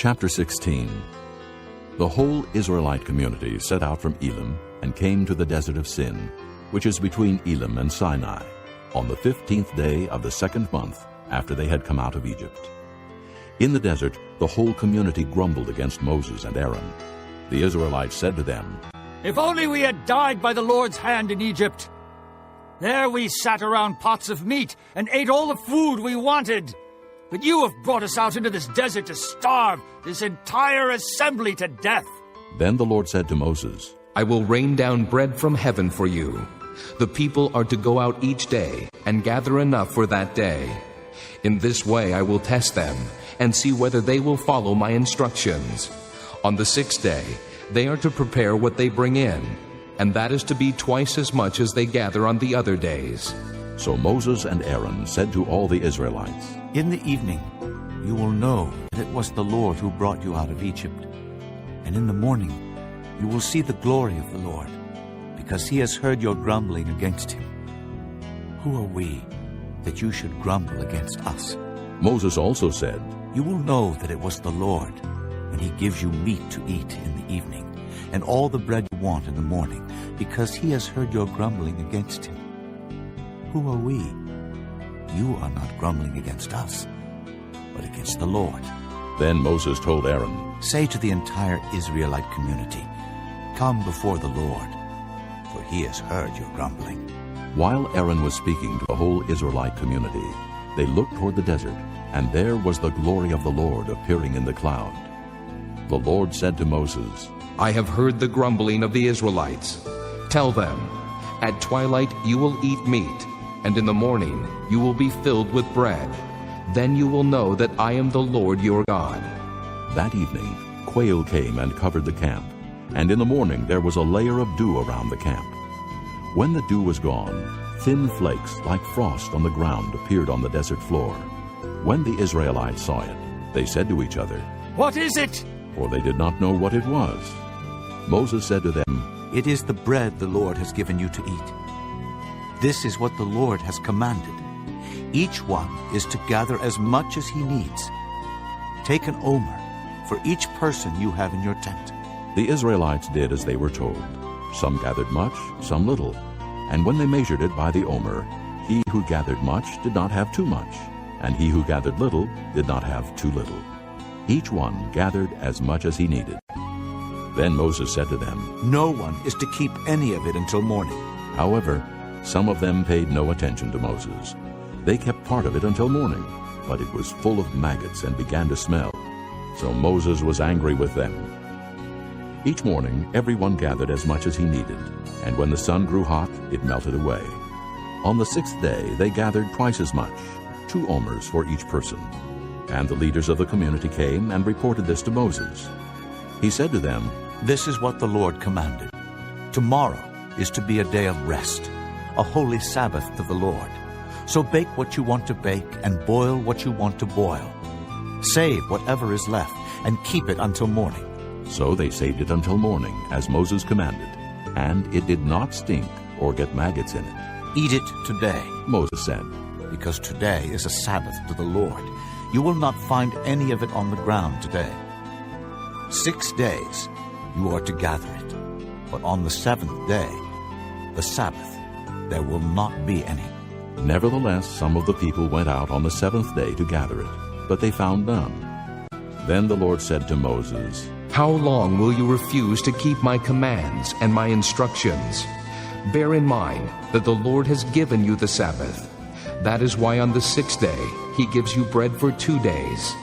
Chapter 16. The whole Israelite community set out from Elim and came to the desert of Sin, which is between Elim and Sinai, on the 15th day of the 2nd month after they had come out of Egypt. In the desert, the whole community grumbled against Moses and Aaron. The Israelites said to them, "If only we had died by the Lord's hand in Egypt. There we sat around pots of meat and ate all the food we wanted. But you have brought us out into this desert to starve this entire assembly to death." Then the Lord said to Moses, "I will rain down bread from heaven for you. The people are to go out each day and gather enough for that day. In this way I will test them and see whether they will follow my instructions. On the 6th day they are to prepare what they bring in, and that is to be twice as much as they gather on the other days." So Moses and Aaron said to all the Israelites, "In the evening you will know that it was the Lord who brought you out of Egypt. And in the morning you will see the glory of the Lord, because he has heard your grumbling against him. Who are we that you should grumble against us?" Moses also said, "You will know that it was the Lord when he gives you meat to eat in the evening, and all the bread you want in the morning, because he has heard your grumbling against him. Who are we? You are not grumbling against us, but against the Lord." Then Moses told Aaron, "Say to the entire Israelite community, 'Come before the Lord, for he has heard your grumbling.'" While Aaron was speaking to the whole Israelite community, they looked toward the desert, and there was the glory of the Lord appearing in the cloud. The Lord said to Moses, "I have heard the grumbling of the Israelites. Tell them, at twilight you will eat meat, and in the morning you will be filled with bread. Then you will know that I am the Lord your God." That evening quail came and covered the camp, and in the morning there was a layer of dew around the camp. When the dew was gone, thin flakes like frost on the ground appeared on the desert floor. When the Israelites saw it, they said to each other, "What is it?" For they did not know what it was. Moses said to them, "It is the bread the Lord has given you to eat. This is what the Lord has commanded. Each one is to gather as much as he needs. Take an omer for each person you have in your tent." The Israelites did as they were told. Some gathered much, some little. And when they measured it by the omer, he who gathered much did not have too much, and he who gathered little did not have too little. Each one gathered as much as he needed. Then Moses said to them, "No one is to keep any of it until morning." However, some of them paid no attention to Moses. They kept part of it until morning, but it was full of maggots and began to smell. So Moses was angry with them. Each morning everyone gathered as much as he needed, and when the sun grew hot, it melted away. On the 6th day they gathered twice as much, 2 omers for each person. And the leaders of the community came and reported this to Moses. He said to them, "This is what the Lord commanded. Tomorrow is to be a day of rest, a holy Sabbath to the Lord. So bake what you want to bake and boil what you want to boil. Save whatever is left and keep it until morning." So they saved it until morning, as Moses commanded, and it did not stink or get maggots in it. "Eat it today," Moses said, "because today is a Sabbath to the Lord. You will not find any of it on the ground today. 6 days you are to gather it, but on the 7th day, the Sabbath, there will not be any." Nevertheless, some of the people went out on the 7th day to gather it, but they found none. Then the Lord said to Moses, "How long will you refuse to keep my commands and my instructions? Bear in mind that the Lord has given you the Sabbath. That is why on the 6th day he gives you bread for 2 days.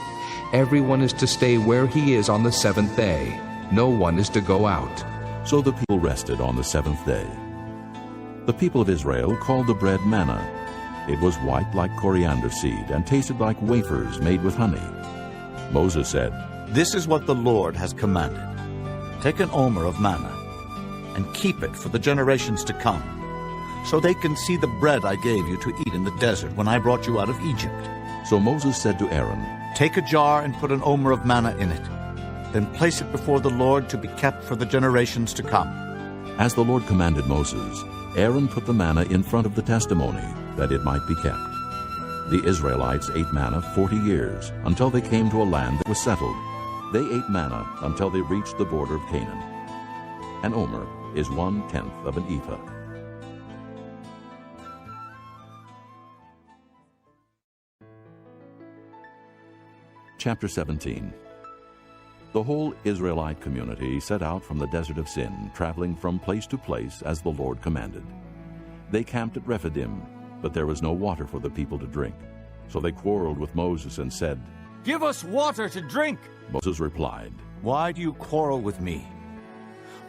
Everyone is to stay where he is on the 7th day. No one is to go out." So the people rested on the 7th day. The people of Israel called the bread manna. It was white like coriander seed and tasted like wafers made with honey. Moses said, "This is what the Lord has commanded. Take an omer of manna and keep it for the generations to come, so they can see the bread I gave you to eat in the desert when I brought you out of Egypt." So Moses said to Aaron, "Take a jar and put an omer of manna in it. Then place it before the Lord to be kept for the generations to come." As the Lord commanded Moses, Aaron put the manna in front of the testimony, that it might be kept. The Israelites ate manna 40 years, until they came to a land that was settled. They ate manna until they reached the border of Canaan. An omer is 1/10 of an ephah. Chapter 17. The whole Israelite community set out from the desert of Sin, traveling from place to place as the Lord commanded. They camped at Rephidim, but there was no water for the people to drink. So they quarreled with Moses and said, "Give us water to drink." Moses replied, Why do you quarrel with me?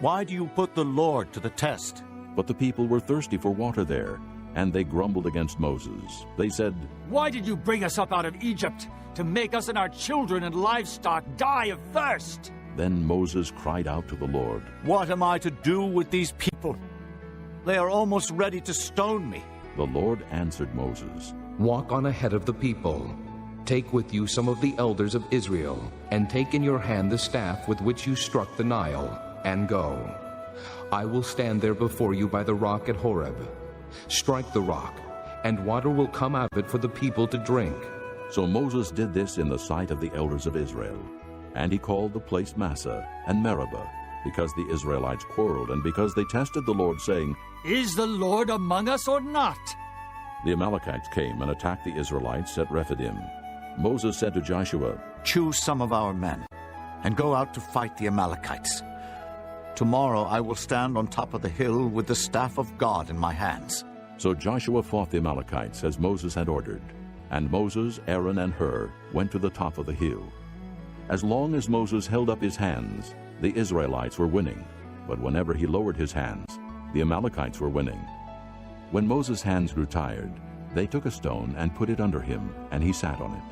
Why do you put the Lord to the test? But the people were thirsty for water there, and they grumbled against Moses. They said, "Why did you bring us up out of Egypt to make us and our children and livestock die of thirst?" Then Moses cried out to the Lord, What am I to do with these people? They are almost ready to stone me. The Lord answered Moses, Walk on ahead of the people. Take with you some of the elders of Israel, and take in your hand the staff with which you struck the Nile, and go. I will stand there before you by the rock at Horeb. Strike the rock, and water will come out of it for the people to drink. So Moses did this in the sight of the elders of Israel. And he called the place Massah and Meribah, because the Israelites quarreled, and because they tested the Lord, saying, "Is the Lord among us or not?" The Amalekites came and attacked the Israelites at Rephidim. Moses said to Joshua, Choose some of our men, and go out to fight the Amalekites. Tomorrow I will stand on top of the hill with the staff of God in my hands. So Joshua fought the Amalekites as Moses had ordered. And Moses, Aaron, and Hur went to the top of the hill. As long as Moses held up his hands, the Israelites were winning. But whenever he lowered his hands, the Amalekites were winning. When Moses' hands grew tired, they took a stone and put it under him, and he sat on it.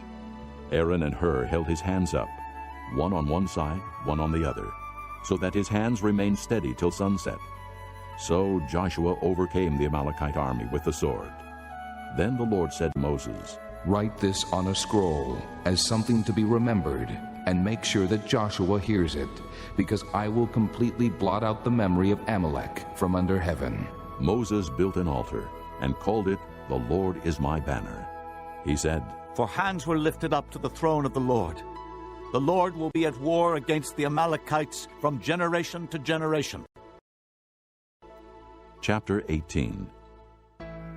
Aaron and Hur held his hands up, one on one side, one on the other, so that his hands remained steady till sunset. So Joshua overcame the Amalekite army with the sword. Then the Lord said to Moses, Write this on a scroll as something to be remembered, and make sure that Joshua hears it, because I will completely blot out the memory of Amalek from under heaven. Moses built an altar and called it, The Lord is my banner. He said, For hands were lifted up to the throne of the Lord. The Lord will be at war against the Amalekites from generation to generation. Chapter 18.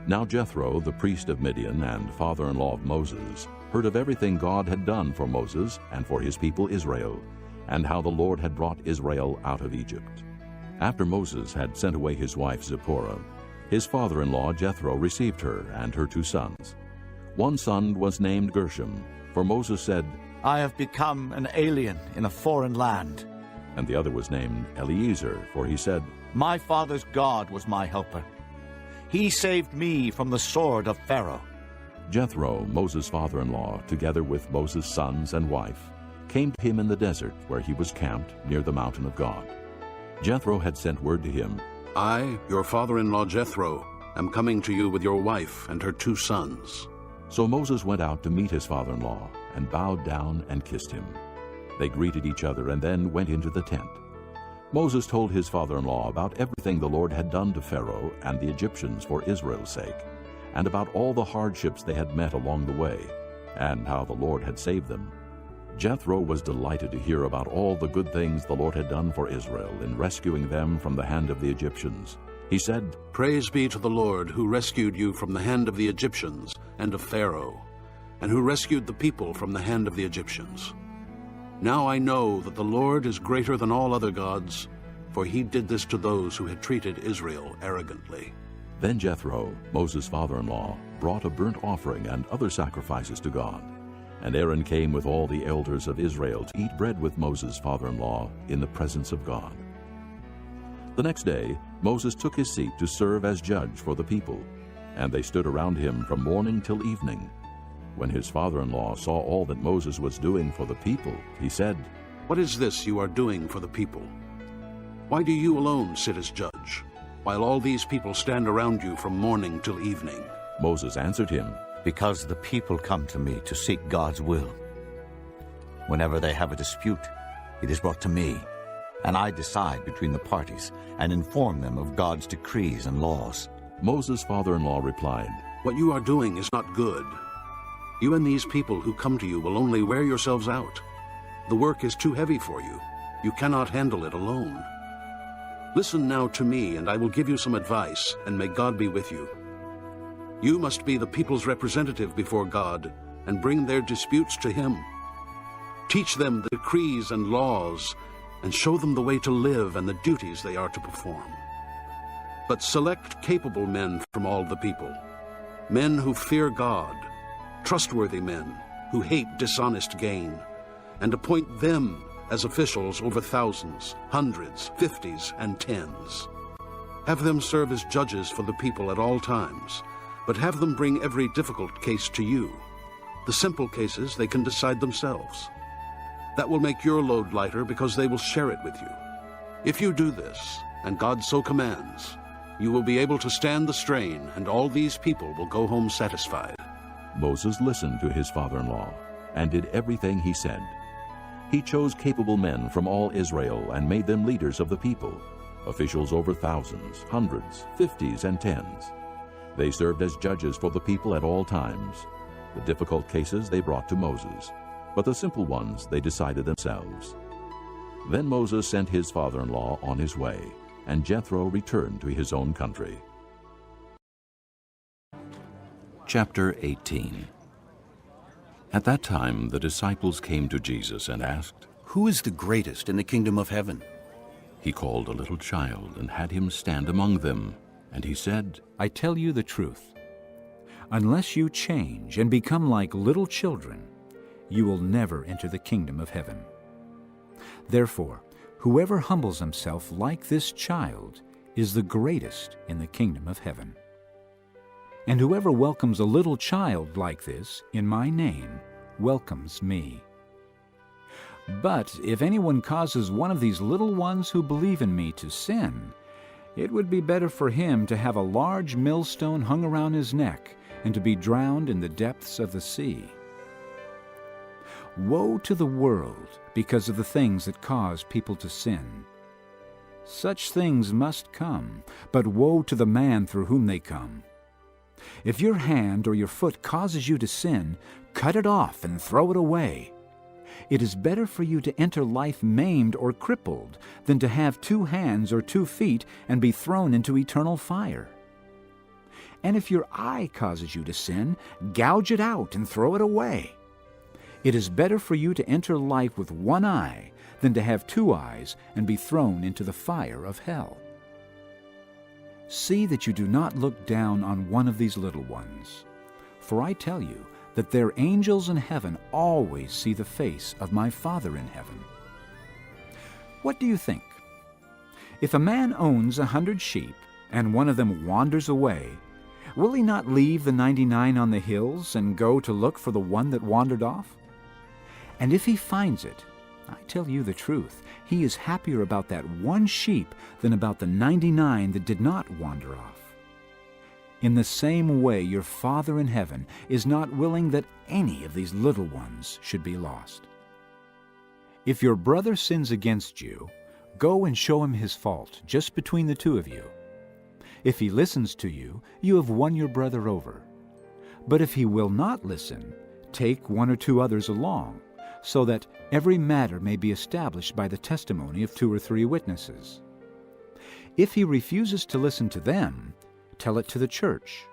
Now Jethro, the priest of Midian and father-in-law of Moses, heard of everything God had done for Moses and for his people Israel, and how the Lord had brought Israel out of Egypt. After Moses had sent away his wife Zipporah, his father-in-law Jethro received her and her 2 sons. One son was named Gershom, for Moses said, I have become an alien in a foreign land. And the other was named Eliezer, for he said, My father's God was my helper. He saved me from the sword of Pharaoh. Jethro, Moses' father-in-law, together with Moses' sons and wife, came to him in the desert where he was camped near the mountain of God. Jethro had sent word to him, I, your father-in-law Jethro, am coming to you with your wife and her 2 sons. So Moses went out to meet his father-in-law and bowed down and kissed him. They greeted each other and then went into the tent. Moses told his father-in-law about everything the Lord had done to Pharaoh and the Egyptians for Israel's sake, and about all the hardships they had met along the way, and how the Lord had saved them. Jethro was delighted to hear about all the good things the Lord had done for Israel in rescuing them from the hand of the Egyptians. He said, Praise be to the Lord who rescued you from the hand of the Egyptians and of Pharaoh, and who rescued the people from the hand of the Egyptians. Now I know that the Lord is greater than all other gods, for he did this to those who had treated Israel arrogantly. Then Jethro, Moses' father-in-law, brought a burnt offering and other sacrifices to God. And Aaron came with all the elders of Israel to eat bread with Moses' father-in-law in the presence of God. The next day Moses took his seat to serve as judge for the people, and they stood around him from morning till evening. When his father-in-law saw all that Moses was doing for the people, he said, What is this you are doing for the people? Why do you alone sit as judge, while all these people stand around you from morning till evening? Moses answered him, Because the people come to me to seek God's will. Whenever they have a dispute, it is brought to me, and I decide between the parties and inform them of God's decrees and laws. Moses' father-in-law replied, What you are doing is not good. You and these people who come to you will only wear yourselves out. The work is too heavy for you. You cannot handle it alone. Listen now to me, and I will give you some advice, and may God be with you. You must be the people's representative before God and bring their disputes to Him. Teach them the decrees and laws, and show them the way to live and the duties they are to perform. But select capable men from all the people, men who fear God, trustworthy men who hate dishonest gain, and appoint them as officials over thousands, hundreds, fifties, and tens. Have them serve as judges for the people at all times, but have them bring every difficult case to you. The simple cases they can decide themselves. That will make your load lighter because they will share it with you. If you do this, and God so commands, you will be able to stand the strain, and all these people will go home satisfied. Moses listened to his father-in-law and did everything he said. He chose capable men from all Israel and made them leaders of the people, officials over thousands, hundreds, fifties, and tens. They served as judges for the people at all times. The difficult cases they brought to Moses, but the simple ones they decided themselves. Then Moses sent his father-in-law on his way, and Jethro returned to his own country. Chapter 18. At that time the disciples came to Jesus and asked, "Who is the greatest in the kingdom of heaven?" He called a little child and had him stand among them. And he said, I tell you the truth. Unless you change and become like little children, you will never enter the kingdom of heaven. Therefore, whoever humbles himself like this child is the greatest in the kingdom of heaven. And whoever welcomes a little child like this in my name welcomes me. But if anyone causes one of these little ones who believe in me to sin, it would be better for him to have a large millstone hung around his neck and to be drowned in the depths of the sea. Woe to the world because of the things that cause people to sin. Such things must come, but woe to the man through whom they come. If your hand or your foot causes you to sin, cut it off and throw it away. It is better for you to enter life maimed or crippled than to have 2 hands or 2 feet and be thrown into eternal fire. And if your eye causes you to sin, gouge it out and throw it away. It is better for you to enter life with 1 eye than to have 2 eyes and be thrown into the fire of hell. See that you do not look down on one of these little ones, for I tell you that their angels in heaven always see the face of my Father in heaven. What do you think? If a man owns 100 sheep, and one of them wanders away, will he not leave the 99 on the hills and go to look for the one that wandered off? And if he finds it, I tell you the truth, he is happier about that one sheep than about the 99 that did not wander off. In the same way, your Father in heaven is not willing that any of these little ones should be lost. If your brother sins against you, go and show him his fault, just between the 2 of you. If he listens to you, you have won your brother over. But if he will not listen, take 1 or 2 others along, so that every matter may be established by the testimony of 2 or 3 witnesses. If he refuses to listen to them, tell it to the church.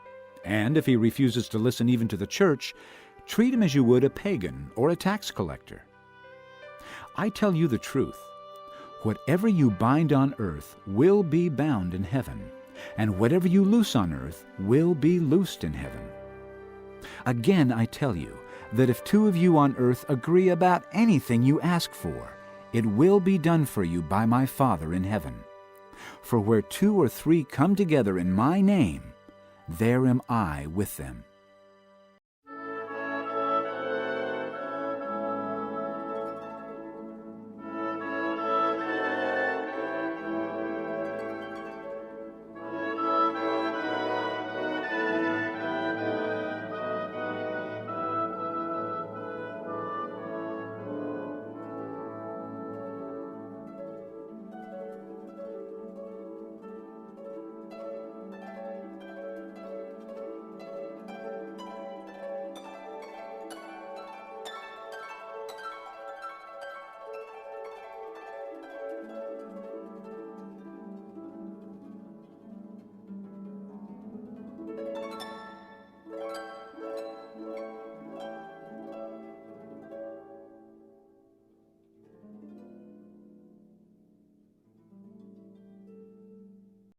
And if he refuses to listen even to the church, treat him as you would a pagan or a tax collector. I tell you the truth, whatever you bind on earth will be bound in heaven, and whatever you loose on earth will be loosed in heaven. Again I tell you, that if 2 of you on earth agree about anything you ask for, it will be done for you by my Father in heaven. For where 2 or 3 come together in my name, there am I with them.